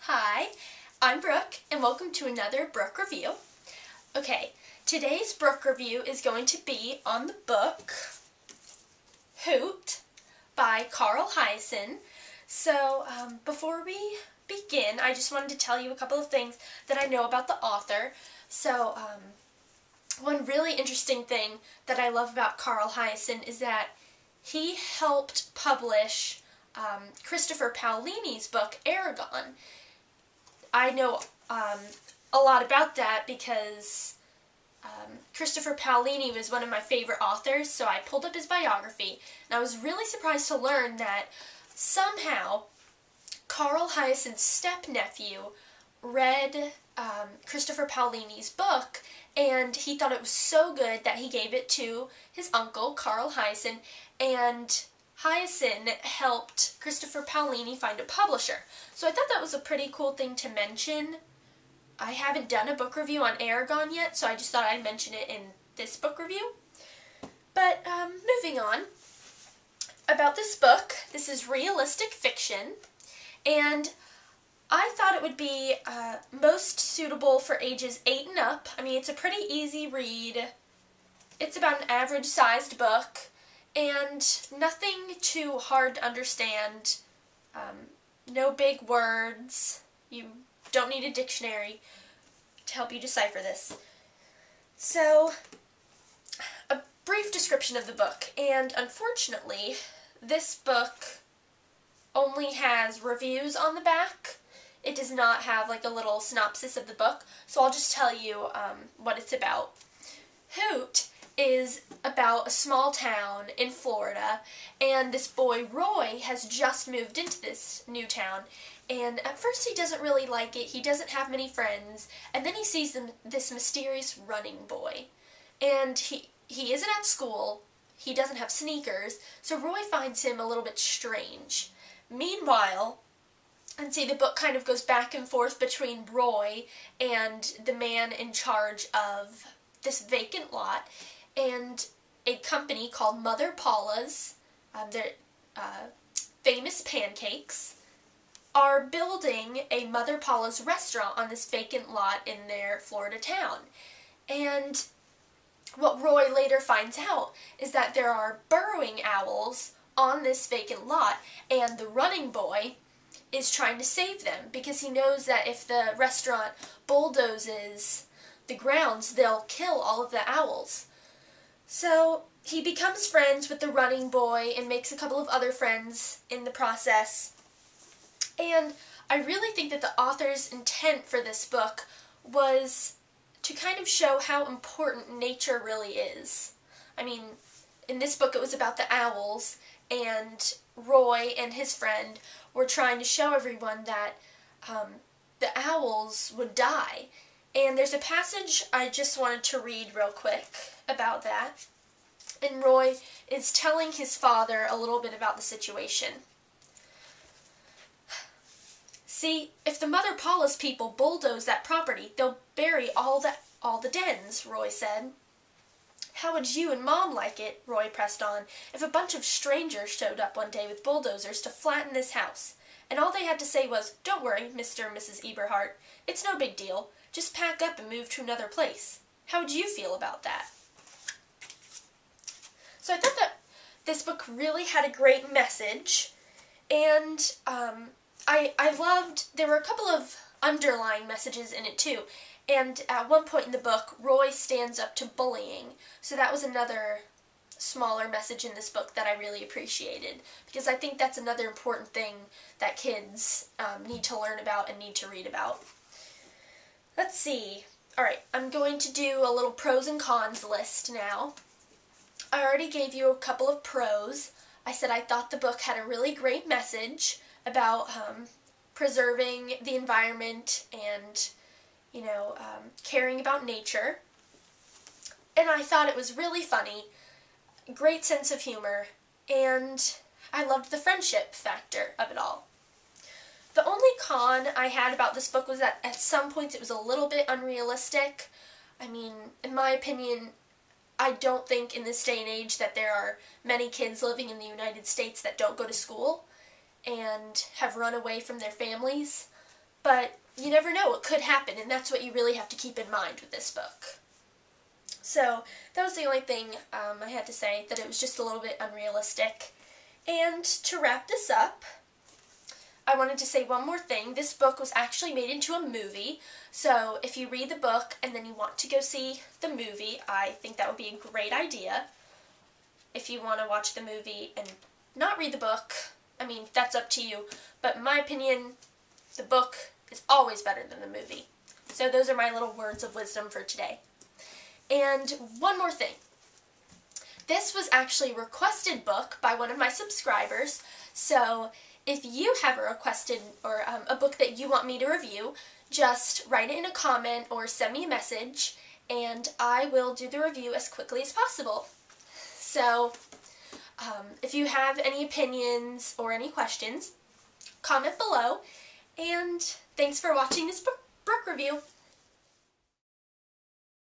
Hi, I'm Brooke, and welcome to another Brooke review. Okay, today's Brooke review is going to be on the book Hoot by Carl Hiaasen. So, before we begin, I just wanted to tell you a couple of things that I know about the author. So, one really interesting thing that I love about Carl Hiaasen is that he helped publish Christopher Paolini's book, Aragon. I know a lot about that because Christopher Paolini was one of my favorite authors, so I pulled up his biography, and I was really surprised to learn that somehow Carl Hiaasen's stepnephew read Christopher Paolini's book, and he thought it was so good that he gave it to his uncle, Carl Hiaasen, and Hiaasen helped Christopher Paolini find a publisher. So I thought that was a pretty cool thing to mention. I haven't done a book review on Aragon yet, so I just thought I'd mention it in this book review. But moving on, about this book, this is realistic fiction, and I thought it would be most suitable for ages 8 and up. I mean, it's a pretty easy read. It's about an average-sized book, and nothing too hard to understand. No big words. You don't need a dictionary to help you decipher this. So, a brief description of the book, and unfortunately, this book only has reviews on the back. It does not have like a little synopsis of the book, so I'll just tell you what it's about. Hoot is about a small town in Florida, and this boy Roy has just moved into this new town, and at first he doesn't really like it. He doesn't have many friends, and then he sees this mysterious running boy, and he isn't at school. He doesn't have sneakers, so Roy finds him a little bit strange. Meanwhile, and see, the book kind of goes back and forth between Roy and the man in charge of this vacant lot, and a company called Mother Paula's, they're famous pancakes, are building a Mother Paula's restaurant on this vacant lot in their Florida town. And what Roy later finds out is that there are burrowing owls on this vacant lot, and the running boy is trying to save them because he knows that if the restaurant bulldozes the grounds, they'll kill all of the owls. So he becomes friends with the running boy and makes a couple of other friends in the process. And I really think that the author's intent for this book was to kind of show how important nature really is. I mean, in this book it was about the owls, and Roy and his friend were trying to show everyone that the owls would die. And there's a passage I just wanted to read real quick about that. And Roy is telling his father a little bit about the situation. See, if the Mother Paula's people bulldoze that property, they'll bury all the dens, Roy said. How would you and Mom like it, Roy pressed on, if a bunch of strangers showed up one day with bulldozers to flatten this house, and all they had to say was, "Don't worry, Mr. and Mrs. Eberhardt, it's no big deal. Just pack up and move to another place." How would you feel about that? So I thought that this book really had a great message, and I loved, there were a couple of underlying messages in it too, and at one point in the book, Roy stands up to bullying, so that was another smaller message in this book that I really appreciated, because I think that's another important thing that kids need to learn about and need to read about. Let's see. Alright, I'm going to do a little pros and cons list now. I already gave you a couple of pros. I said I thought the book had a really great message about preserving the environment and, caring about nature. And I thought it was really funny, great sense of humor, and I loved the friendship factor of it all. The only con I had about this book was that at some points it was a little bit unrealistic. I mean, in my opinion, I don't think in this day and age that there are many kids living in the United States that don't go to school and have run away from their families. but you never know what could happen, and that's what you really have to keep in mind with this book. So that was the only thing I had to say, that it was just a little bit unrealistic. And to wrap this up, I wanted to say one more thing. This book was actually made into a movie, so if you read the book and then you want to go see the movie, I think that would be a great idea. If you want to watch the movie and not read the book, I mean, that's up to you, but in my opinion, the book is always better than the movie. So those are my little words of wisdom for today. And one more thing. This was actually a requested book by one of my subscribers, so if you have a requested or a book that you want me to review, just write it in a comment or send me a message, and I will do the review as quickly as possible. So if you have any opinions or any questions, comment below, and thanks for watching this book review.